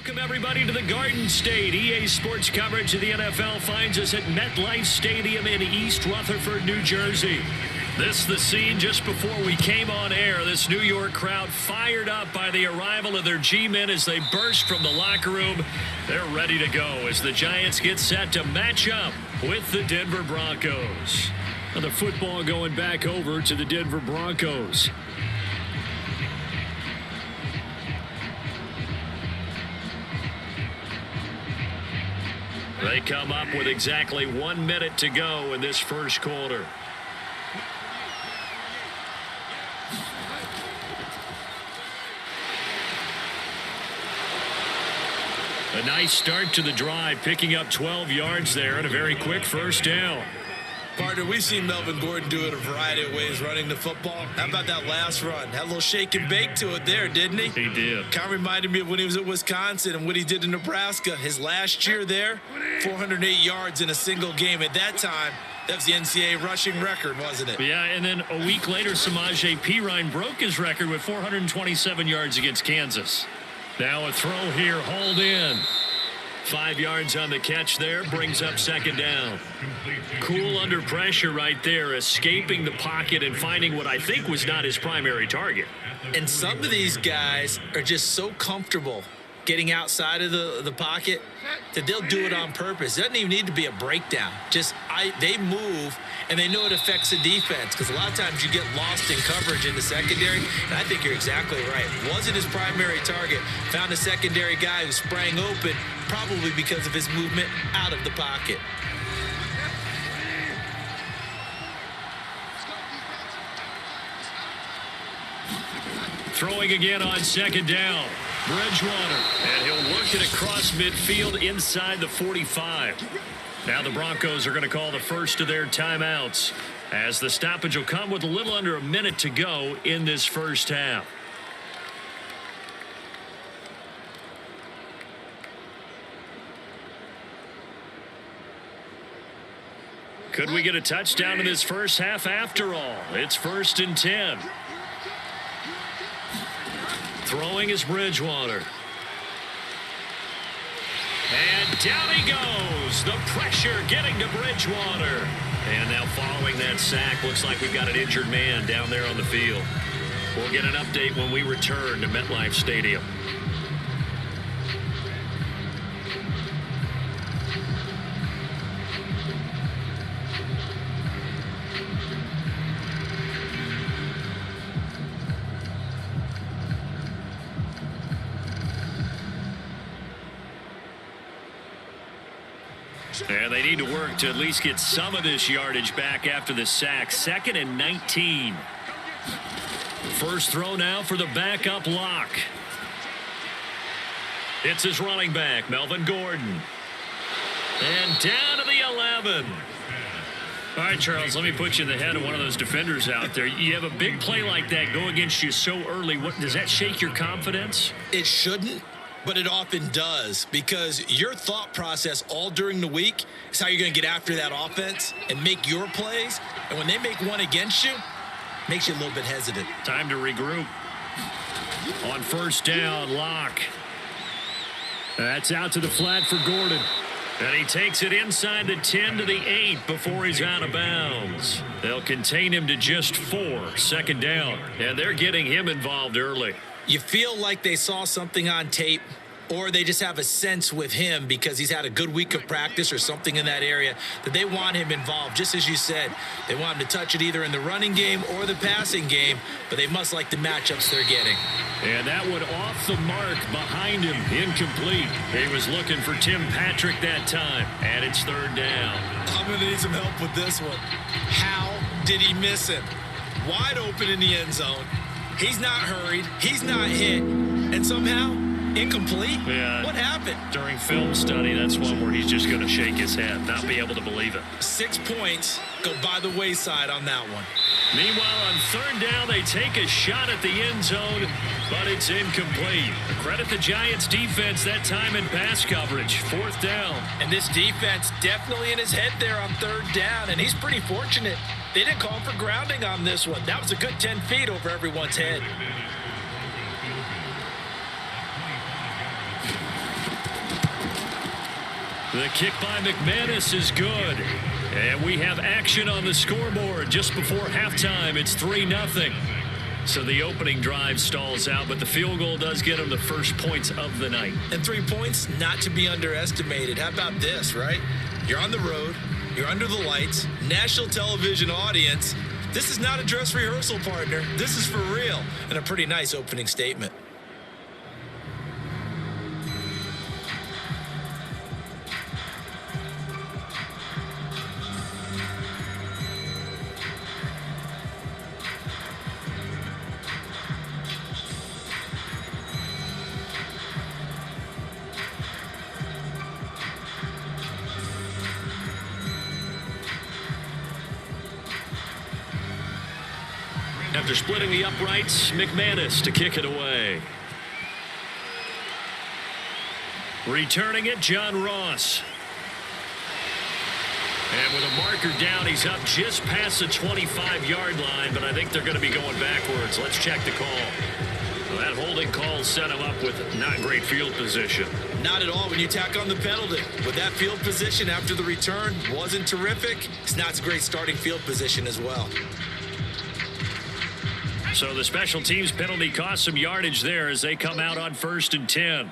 Welcome, everybody, to the Garden State. EA Sports coverage of the NFL finds us at MetLife Stadium in East Rutherford, New Jersey. This is the scene just before we came on air. This New York crowd fired up by the arrival of their G-men as they burst from the locker room. They're ready to go as the Giants get set to match up with the Denver Broncos. Now the football going back over to the Denver Broncos. They come up with exactly 1 minute to go in this first quarter. A nice start to the drive, picking up 12 yards there and a very quick first down. Partner, we've seen Melvin Gordon do it a variety of ways running the football. How about that last run? Had a little shake and bake to it there, didn't he? He did. Kind of reminded me of when he was at Wisconsin and what he did in Nebraska. His last year there, 408 yards in a single game. At that time, that was the NCAA rushing record, wasn't it? Yeah, and then a week later, Samaje Perine broke his record with 427 yards against Kansas. Now a throw here, hauled in. 5 yards on the catch there, brings up second down. Cool under pressure right there, escaping the pocket and finding what I think was not his primary target. And some of these guys are just so comfortable getting outside of the pocket that they'll do it on purpose. It doesn't even need to be a breakdown. They move, and they know it affects the defense because a lot of times you get lost in coverage in the secondary, and I think you're exactly right. Wasn't his primary target. Found a secondary guy who sprang open, probably because of his movement out of the pocket. Throwing again on second down. Bridgewater, and he'll work it across midfield inside the 45. Now the Broncos are going to call the first of their timeouts as the stoppage will come with a little under a minute to go in this first half. Could we get a touchdown in this first half after all? It's 1st and 10. Throwing is Bridgewater. And down he goes. The pressure getting to Bridgewater. And now following that sack, looks like we've got an injured man down there on the field. We'll get an update when we return to MetLife Stadium. And they need to work to at least get some of this yardage back after the sack. 2nd and 19. First throw now for the backup lock. It's his running back, Melvin Gordon. And down to the 11. All right, Charles, let me put you in the head of one of those defenders out there. You have a big play like that go against you so early. Does that shake your confidence? It shouldn't. But it often does, because your thought process all during the week is how you're going to get after that offense and make your plays. And when they make one against you, it makes you a little bit hesitant. Time to regroup. On first down, Locke. That's out to the flat for Gordon. And he takes it inside the 10 to the 8 before he's out of bounds. They'll contain him to just 4. 2nd down. And they're getting him involved early. You feel like they saw something on tape, or they just have a sense with him because he's had a good week of practice or something in that area that they want him involved. Just as you said, they want him to touch it either in the running game or the passing game, but they must like the matchups they're getting. And that one off the mark behind him, incomplete. He was looking for Tim Patrick that time, and it's 3rd down. I'm going to need some help with this one. How did he miss him? Wide open in the end zone. He's not hurried. He's not hit. And somehow, incomplete? Yeah. What happened? During film study, that's one where he's just going to shake his head, not be able to believe it. 6 points go by the wayside on that one. Meanwhile, on 3rd down, they take a shot at the end zone, but it's incomplete. Credit the Giants defense that time in pass coverage. 4th down. And this defense definitely in his head there on 3rd down, and he's pretty fortunate. They didn't call for grounding on this one. That was a good 10 feet over everyone's head. The kick by McManus is good. And we have action on the scoreboard just before halftime. It's 3-0. So the opening drive stalls out, but the field goal does get them the first points of the night. And 3 points, not to be underestimated. How about this, right? You're on the road. You're under the lights. National television audience. This is not a dress rehearsal, partner. This is for real. And a pretty nice opening statement. After splitting the uprights, McManus to kick it away. Returning it, John Ross. And with a marker down, he's up just past the 25-yard line, but I think they're going to be going backwards. Let's check the call. Well, that holding call set him up with not great field position. Not at all when you tack on the penalty. With that field position after the return wasn't terrific, it's not a great starting field position as well. So the special teams penalty cost some yardage there as they come out on 1st and 10.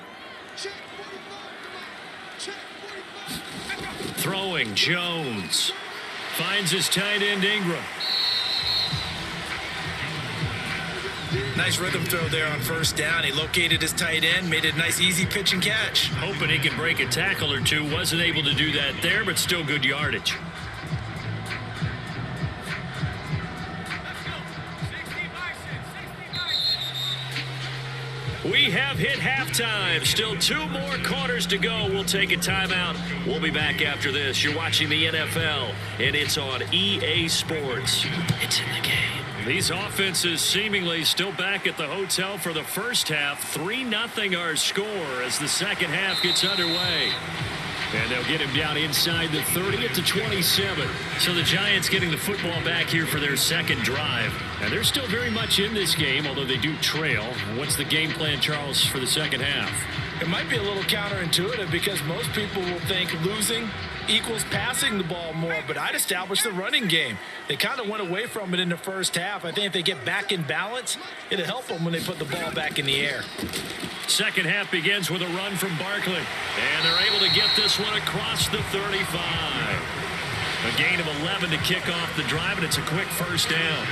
Throwing, Jones. Finds his tight end, Ingram. Nice rhythm throw there on 1st down. He located his tight end, made it a nice easy pitch and catch. Hoping he can break a tackle or two. Wasn't able to do that there, but still good yardage. We have hit halftime. Still 2 more quarters to go. We'll take a timeout. We'll be back after this. You're watching the NFL, and it's on EA Sports. It's in the game. These offenses seemingly still back at the hotel for the first half. 3-0 our score as the second half gets underway. And they'll get him down inside the 30 at the 27. So the Giants getting the football back here for their second drive. And they're still very much in this game, although they do trail. What's the game plan, Charles, for the second half? It might be a little counterintuitive because most people will think losing equals passing the ball more, but I'd establish the running game. They kind of went away from it in the first half. I think if they get back in balance, it'll help them when they put the ball back in the air. Second half begins with a run from Barkley, and they're able to get this one across the 35. A gain of 11 to kick off the drive, and it's a quick first down.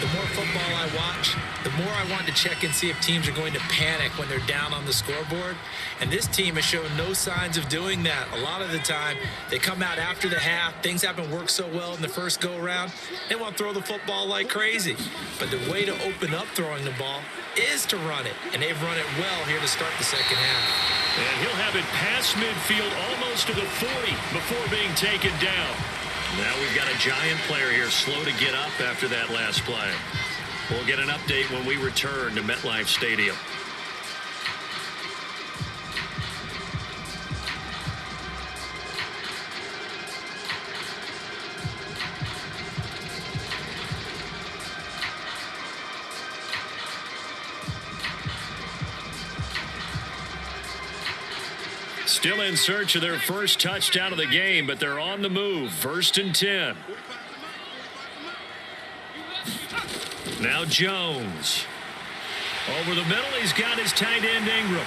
The more football I watch, the more I want to check and see if teams are going to panic when they're down on the scoreboard. And this team has shown no signs of doing that. A lot of the time, they come out after the half. Things haven't worked so well in the first go-around. They want to throw the football like crazy. But the way to open up throwing the ball is to run it. And they've run it well here to start the second half. And he'll have it past midfield almost to the 40 before being taken down. Now we've got a Giant player here slow to get up after that last play. We'll get an update when we return to MetLife Stadium. Still in search of their first touchdown of the game, but they're on the move. 1st and 10. Now Jones. Over the middle, he's got his tight end Ingram.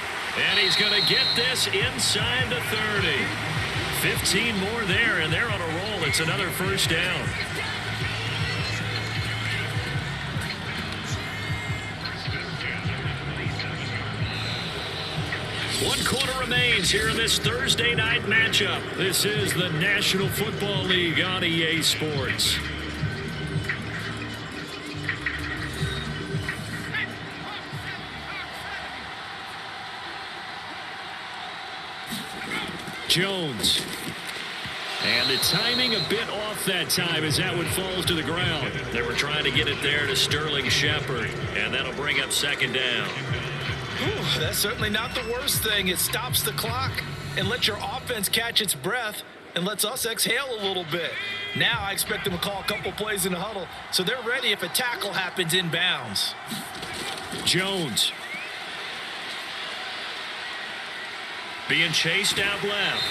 And he's going to get this inside the 30. 15 more there, and they're on a roll. It's another first down. One quarter remains here in this Thursday night matchup. This is the National Football League on EA Sports. Jones. And the timing a bit off that time as that one falls to the ground. They were trying to get it there to Sterling Shepard, and that'll bring up second down. Ooh, that's certainly not the worst thing. It stops the clock and lets your offense catch its breath and lets us exhale a little bit. Now I expect them to call a couple plays in the huddle so they're ready if a tackle happens inbounds. Jones. Being chased out left.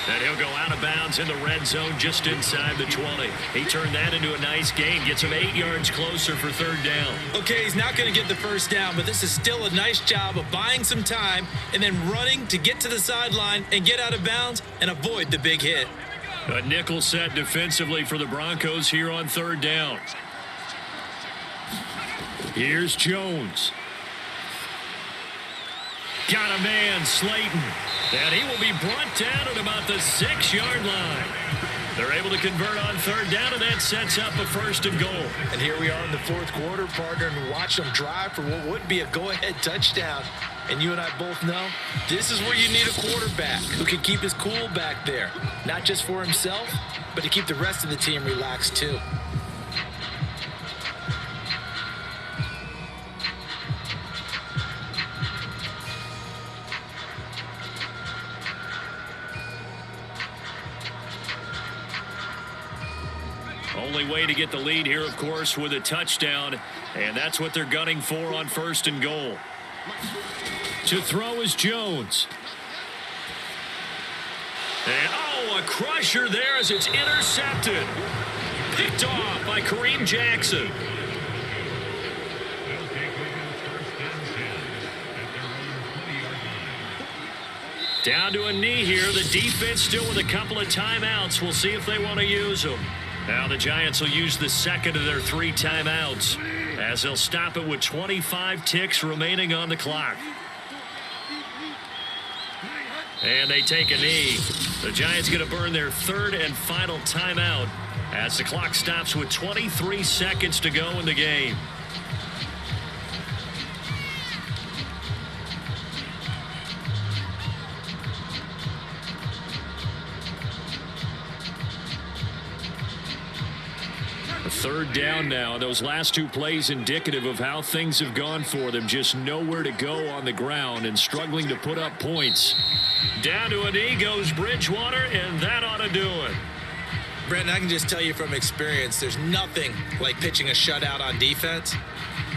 And he'll go out of bounds in the red zone just inside the 20. He turned that into a nice gain. Gets him 8 yards closer for third down. Okay, he's not going to get the first down, but this is still a nice job of buying some time and then running to get to the sideline and get out of bounds and avoid the big hit. A nickel set defensively for the Broncos here on third down. Here's Jones. Got a man, Slayton. And he will be brought down at about the 6-yard line. They're able to convert on third down, and that sets up a first and goal. And here we are in the fourth quarter, partner, and watch them drive for what would be a go-ahead touchdown. And you and I both know this is where you need a quarterback who can keep his cool back there, not just for himself, but to keep the rest of the team relaxed too. Only way to get the lead here, of course, with a touchdown, and that's what they're gunning for on first and goal. To throw is Jones. And, a crusher there as it's intercepted. Picked off by Kareem Jackson. Down to a knee here. The defense still with a couple of timeouts. We'll see if they want to use them. Now the Giants will use the second of their 3 timeouts as they'll stop it with 25 ticks remaining on the clock. And they take a knee. The Giants going to burn their 3rd and final timeout as the clock stops with 23 seconds to go in the game. Third down now. Those last 2 plays indicative of how things have gone for them. Just nowhere to go on the ground and struggling to put up points. Down to a knee goes Bridgewater, and that ought to do it. Brent, I can just tell you from experience, there's nothing like pitching a shutout on defense,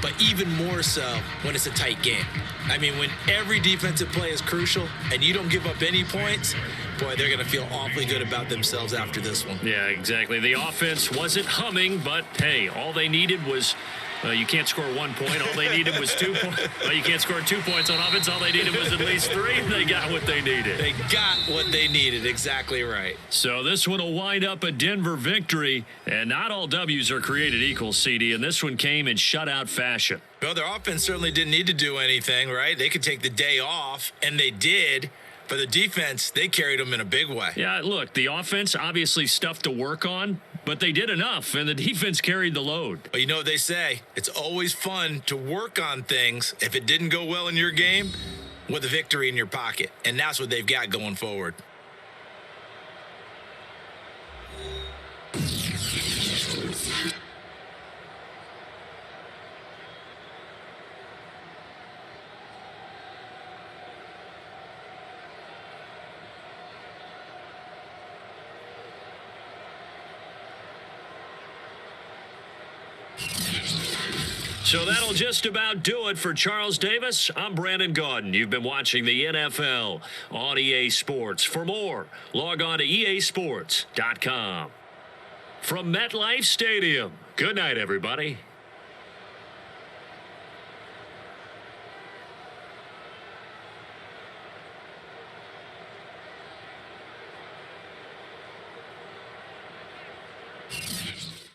but even more so when it's a tight game. I mean, when every defensive play is crucial and you don't give up any points, boy, they're going to feel awfully good about themselves after this one. Yeah, exactly. The offense wasn't humming, but, hey, all they needed was you can't score 1 point. All they needed was 2 points. Well, you can't score 2 points on offense. All they needed was at least 3. They got what they needed. They got what they needed. Exactly right. So this one will wind up a Denver victory. And not all W's are created equal, CD. And this one came in shutout fashion. Well, their offense certainly didn't need to do anything, right? They could take the day off, and they did. For the defense, they carried them in a big way. Yeah, look, the offense, obviously stuff to work on, but they did enough, and the defense carried the load. But you know what they say? It's always fun to work on things if it didn't go well in your game with a victory in your pocket, and that's what they've got going forward. So that'll just about do it for Charles Davis. I'm Brandon Gaudin. You've been watching the NFL on EA Sports. For more, log on to easports.com. From MetLife Stadium, good night, everybody.